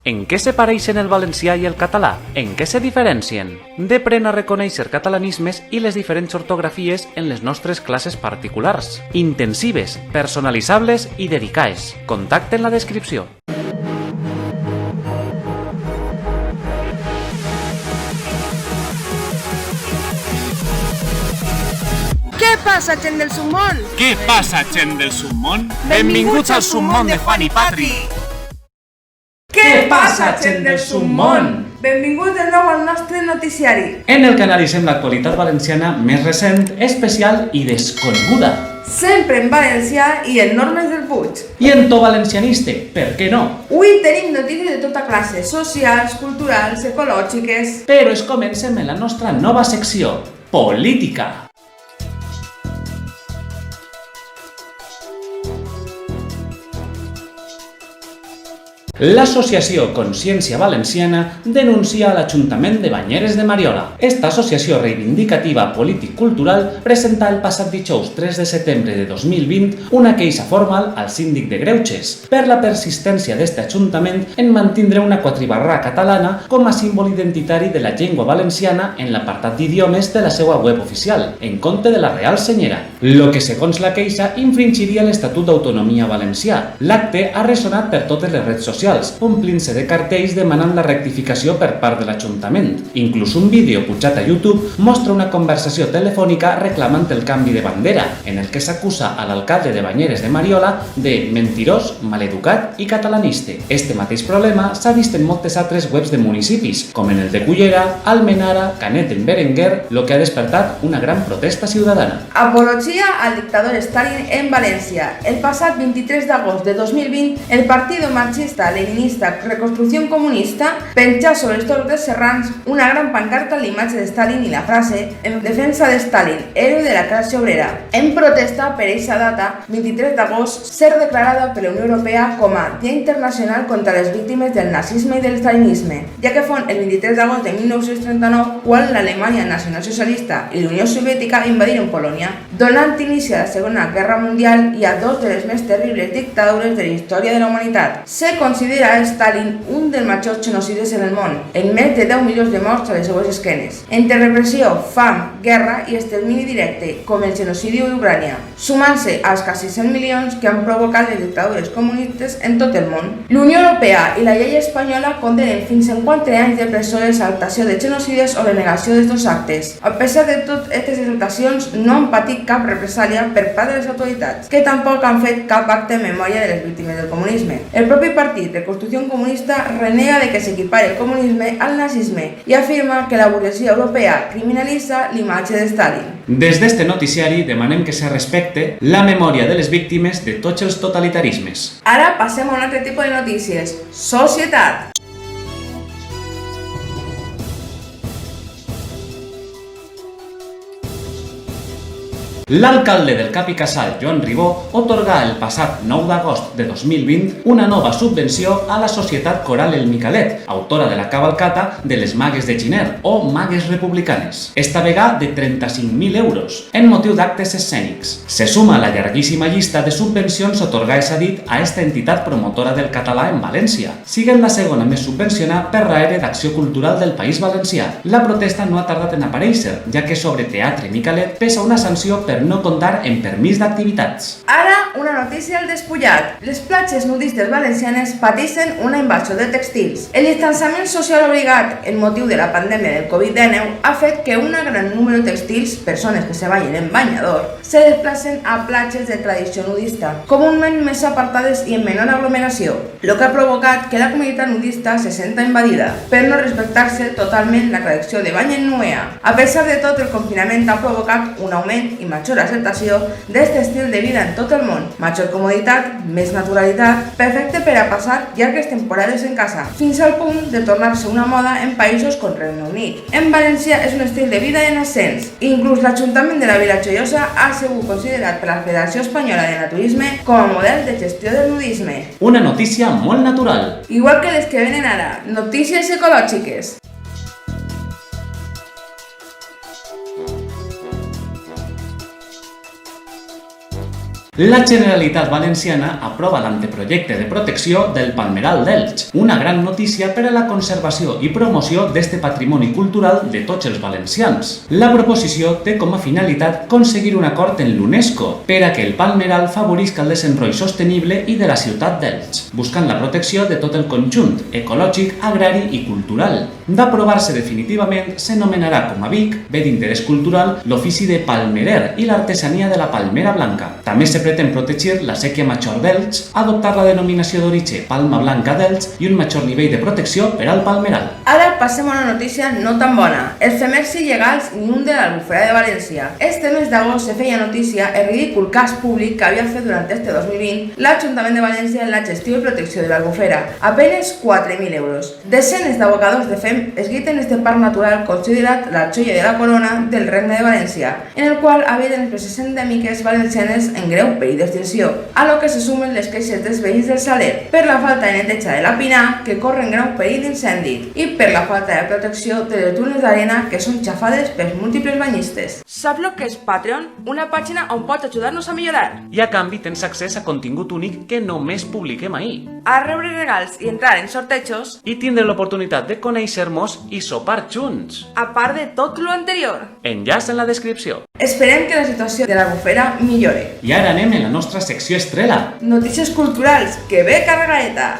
En què se pareixen el valencià i el català? En què se diferencien? Depren a reconèixer catalanismes i les diferents ortografies en les nostres classes particulars. Intensives, personalitzables i dedicades. Contacte en la descripció. Què passa, gent del submón? Què passa, gent del submón? Benvinguts al submón de Juan i Patri. Què passa, gent del submón? Benvinguts de nou al nostre noticiari. En el que analitzem l'actualitat valenciana més recent, especial i desconeguda. Sempre en valencià i en normes del Puig. I en to valencianiste, per què no? Avui tenim notícies de tota classe, socials, culturals, ecològiques. Però es comencem en la nostra nova secció, política. L'associació Consciència Valenciana denuncia a l'Ajuntament de Banyeres de Mariola. Esta associació reivindicativa polític-cultural presenta el passat dijous 3 de setembre de 2020 una queixa formal al síndic de Greuges per la persistència d'este ajuntament en mantindre una quatribarra catalana com a símbol identitari de la llengua valenciana en l'apartat d'idiomes de la seva web oficial, en compte de la Real Senyera, lo que segons la queixa infringiria l'Estatut d'Autonomia Valencià. L'acte ha ressonat per totes les redes socials, omplint-se de cartells demanant la rectificació per part de l'Ajuntament. Inclús un vídeo pujat a YouTube mostra una conversació telefònica reclamant el canvi de bandera, en el que s'acusa a l'alcalde de Banyeres de Mariola de mentirós, maleducat i catalaniste. Este mateix problema s'ha vist en moltes altres webs de municipis, com en el de Cullera, Almenara, Canet en Berenguer, lo que ha despertat una gran protesta ciutadana. Apología al dictador Stalin en Valencia. El passat 23 d'agost de 2020, el partido marxista leninista Reconstrucción Comunista penja sobre els toros de Serrans una gran pancarta amb l'imatge de Stalin i la frase en defensa de Stalin, héroe de la classe obrera, en protesta per eixa data, 23 d'agost, ser declarada per la Unió Europea com a Dia Internacional contra les víctimes del nazisme i del stalinisme, ja que fon el 23 d'agost de 1939 quan l'Alemanya nacionalsocialista i la Unió Soviètica invadiren Polònia, donant inici a la Segona Guerra Mundial i a dos de les més terribles dictadures de la història de la humanitat. Se considera a Stalin un dels majors genocides en el món, en més de 10 milions de morts a les seues esquenes, entre repressió, fam, guerra i extermini directe, com el genocidi d'Ucrània, sumant-se als quasi 100 milions que han provocat les dictadures comunistes en tot el món. La Unió Europea i la llei espanyola condenen fins a 50 anys de presó l'exaltació de genocides o la negació d'estos actes. A pesar de tot, aquestes exaltacions no han patit cap represàlia per part de les autoritats, que tampoc han fet cap acte en memòria de les víctimes del comunisme. El propi partit Reconstrucción Comunista renega de que s'equipare el comunisme al nazisme i afirma que la burguesia europea criminalitza l'imatge de Stalin. Des d'este noticiari demanem que se respecte la memòria de les víctimes de tots els totalitarismes. Ara passem a un altre tipus de notícies. Societat. L'alcalde del Cap i Casal, Joan Ribó, otorgà el passat 9 d'agost de 2020 una nova subvenció a la Societat Coral El Micalet, autora de la cavalcata de les Magues de Giner, o Magues Republicanes, esta vegada de 35.000 euros, en motiu d'actes escènics. Se suma a la llarguíssima llista de subvencions otorgades a dit a esta entitat promotora del català en València, siguent la segona més subvencionada per raere d'Acció Cultural del País Valencià. La protesta no ha tardat en aparèixer, ja que sobre Teatre Micalet pesa una sanció per no comptar en permís d'activitats. Ara, una notícia al despullat. Les platges nudistes valencianes pateixen una invasió de textils. El distanciament social obligat en motiu de la pandèmia del Covid-19 ha fet que un gran número de textils, persones que se ballen en banyador, se desplacen a platges de tradició nudista, comúment més apartades i en menor aglomeració, lo que ha provocat que la comunitat nudista se senta invadida per no respectar-se totalment la tradició de bany en nuea. A pesar de tot, el confinament ha provocat un augment i major acceptació d'este estil de vida en tot el món, major comoditat, més naturalitat, perfecte per a passar llargues temporades en casa, fins al punt de tornar-se una moda en països com Regne Unit. En València és un estil de vida en ascens. Inclús l'Ajuntament de la Vila Joiosa ha sigut considerat per la Federació Espanyola de Naturisme com a model de gestió del nudisme. Una notícia molt natural. Igual que les que venen ara, notícies ecològiques. La Generalitat Valenciana aprova l'anteprojecte de protecció del Palmeral d'Elx, una gran notícia per a la conservació i promoció d'este patrimoni cultural de tots els valencians. La proposició té com a finalitat aconseguir un acord en l'UNESCO per a que el Palmeral favorisca el desenvolupament sostenible i de la ciutat d'Elx, buscant la protecció de tot el conjunt ecològic, agrari i cultural. D'aprovar-se definitivament, s'anomenarà com a Vic, bé d'interès cultural, l'ofici de palmerer i l'artesania de la palmera blanca. També se pretén protegir la sèquia major d'Elx, adoptar la denominació d'origen Palma Blanca d'Elx i un major nivell de protecció per al palmeral. Ara passem a una notícia no tan bona. Els femercs il·legals inunden l'Albufera de València. Este mes d'agost se feia notícia el ridícul cas públic que havia fet durant este 2020 l'Ajuntament de València en la gestió i protecció de l'Albufera, apenas 4.000 euros. Desenes d'abocadors de fem esguiten este parc natural considerat la joia de la corona del Regne de València, en el qual habiten especies endèmiques valencianes en greu perill d'extinció, a lo que se sumen les queixes dels veïns del Saler per la falta de neteja de la Pinar, que corre en greu perill d'incendi, i per la falta de protecció de les dunes d'arena que són xafades pels múltiples banyistes. Saps lo que és Patreon? Una pàgina on pots ajudar-nos a millorar. I a canvi tens accés a contingut únic que només publiquem ahir. A rebre regals i entrar en sortejos. I tindre l'oportunitat de conèixer-nos i sopar junts. A part de tot lo anterior. Enllaç en la descripció. Esperem que la situació de l'Albufera millore. I ara anem en la nostra secció estrella. Notícies culturals, que ve carregadeta!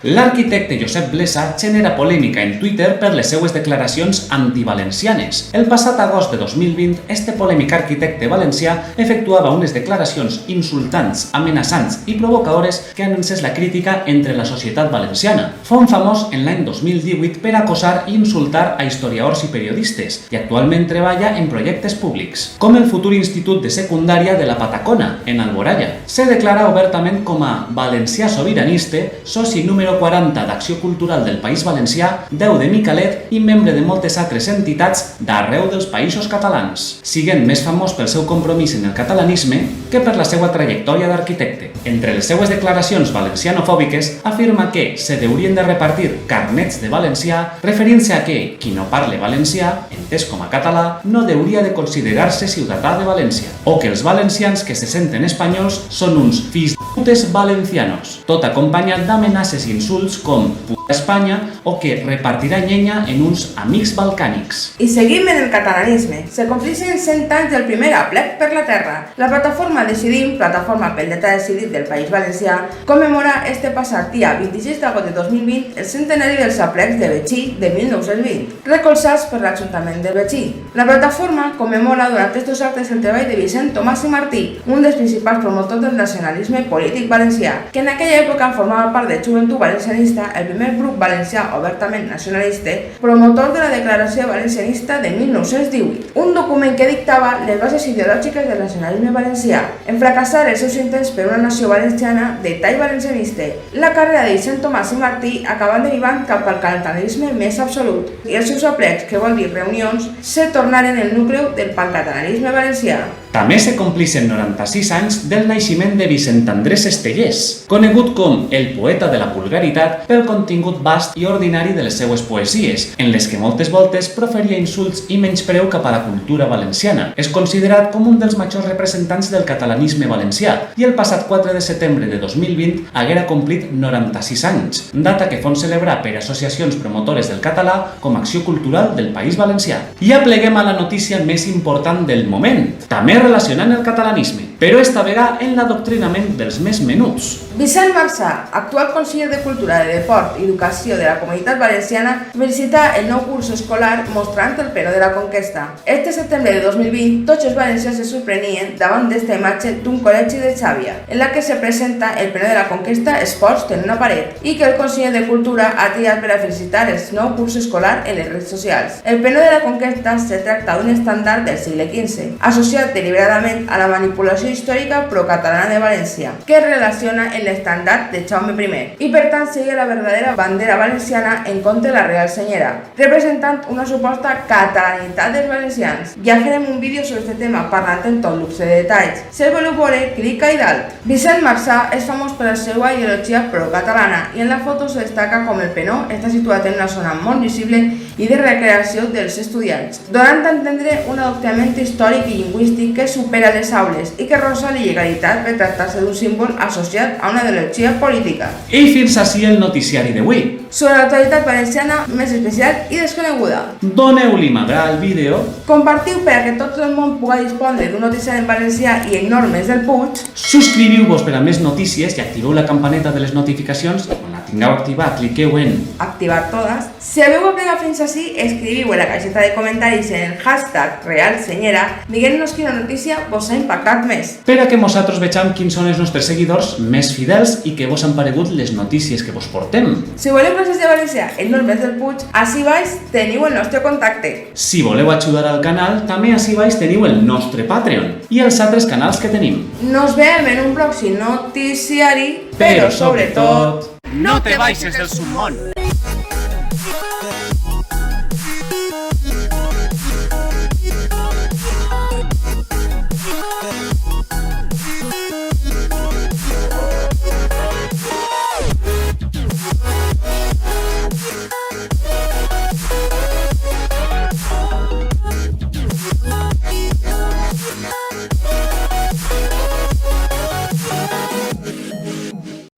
L'arquitecte Josep Blesa genera polèmica en Twitter per les seues declaracions antivalencianes. El passat agost de 2020, este polèmic arquitecte valencià efectuava unes declaracions insultants, amenaçants i provocadores que han encès la crítica entre la societat valenciana. Fou famós en l'any 2018 per acosar i insultar a historiadors i periodistes i actualment treballa en projectes públics, com el futur Institut de Secundària de la Patacona, en Alboraya. Se declara obertament com a valencià sobiranista, soci número 40 d'Acció Cultural del País Valencià, Déu de Micalet i membre de moltes altres entitats d'arreu dels països catalans, siguent més famós pel seu compromís en el catalanisme que per la seva trajectòria d'arquitecte. Entre les seues declaracions valencianofòbiques afirma que se deurien de repartir carnets de valencià, referint-se a que qui no parle valencià, entès com a català, no hauria de considerar-se ciutadà de València, o que els valencians que se senten espanyols són uns fills de putes valencianos, tot acompanyat d'amenaces i insults com puta Espanya o que repartirà llenya en uns amics balcànics. I seguim en el catalanisme. Se complixen 100 anys del primer aplec per la terra. La plataforma Decidim, plataforma pel dret a decidir del País Valencià, commemora este passat dia 26 d'agost de 2020 el centenari dels aplecs de Betxí de 1920, recolzats per l'Ajuntament de Betxí. La plataforma commemora durant estos actes el treball de Vicent Tomàs i Martí, un dels principals promotors del nacionalisme polític valencià, que en aquella època formava part de Joventut Valencianista, el primer grup valencià obertament nacionalista, promotor de la Declaració Valencianista de 1918, un document que dictava les bases ideològiques del nacionalisme valencià. En fracassar els seus intents per una nació valenciana de tall valencianista, la carrera de Vicent Tomàs i Martí acabà derivant cap al catalanisme més absolut, i els seus aplecs, que vol dir reunions, se tornaren el nucli del pancatalanisme valencià. També se complixen 96 anys del naixement de Vicent Andrés Estellés, conegut com el poeta de la vulgaritat pel contingut vast i ordinari de les seues poesies, en les que moltes voltes proferia insults i menyspreu cap a la cultura valenciana. És considerat com un dels majors representants del catalanisme valencià i el passat 4 de setembre de 2020 haguera complit 96 anys, data que fon celebrar per associacions promotores del català com Acció Cultural del País Valencià. I apleguem a la notícia més important del moment, també relacionant el catalanisme, però esta vegada en l'adoctrinament dels més menuts. Vicent Marsà, actual conseller de Cultura, de Deport i Educació de la Comunitat Valenciana, felicita el nou curs escolar mostrant el Penó de la Conquesta. Este setembre de 2020, tots els valencians se sorprenien davant d'esta imatge d'un col·legi de Xàbia, en la que se presenta el Penó de la Conquesta expost en una paret i que el conseller de Cultura ha triat per a felicitar el nou curs escolar en les redes socials. El Penó de la Conquesta se tracta d'un estàndard del segle XV, associat deliberadament deliberadament a la manipulació històrica procatalana de València, que es relaciona en l'estandard de Jaume I, i per tant sigue la verdadera bandera valenciana en contra de la Real Senyera, representant una suposta catalanitat dels valencians. Ja farem un vídeo sobre aquest tema parlant en tot luxe de detalls. Si el voleu veure, clica i dalt. Vicent Marsà és famós per la seva ideologia pro-catalana i en la foto se destaca com el penó està situat en una zona molt visible i de recreació dels estudiants, donant a entendre un adoctrinament històric i lingüístic que supera les aules i que rosa l'il·legalitat per tractar-se d'un símbol associat a una ideologia política. I fins ací el noticiari d'avui. Sobre l'actualitat valenciana més especial i desconeguda. Doneu-li m'agrada al vídeo, Compartiu per a que tot el món pugui dispondre d'un noticiari en valencià i en normes del Puig. subscriviu-vos per a més notícies i activeu la campaneta de les notificacions. Quan la tingueu activada, cliqueu en Activar todas. Si haveu aplegat fins ací, escriviu en la caixeta de comentaris en el hashtag RealSenyera dient-nos quina notícia vos ha impactat més. per a que nosaltres vegem quins són els nostres seguidors més fidels i que vos han paregut les notícies que vos portem. Si voleu classes de valencià en normes del Puig, ací baix teniu el nostre contacte. Si voleu ajudar al canal, també ací baix teniu el nostre Patreon i els altres canals que tenim. Nos veiem en un pròxim noticiari, Però sobretot, No te baixes del submón.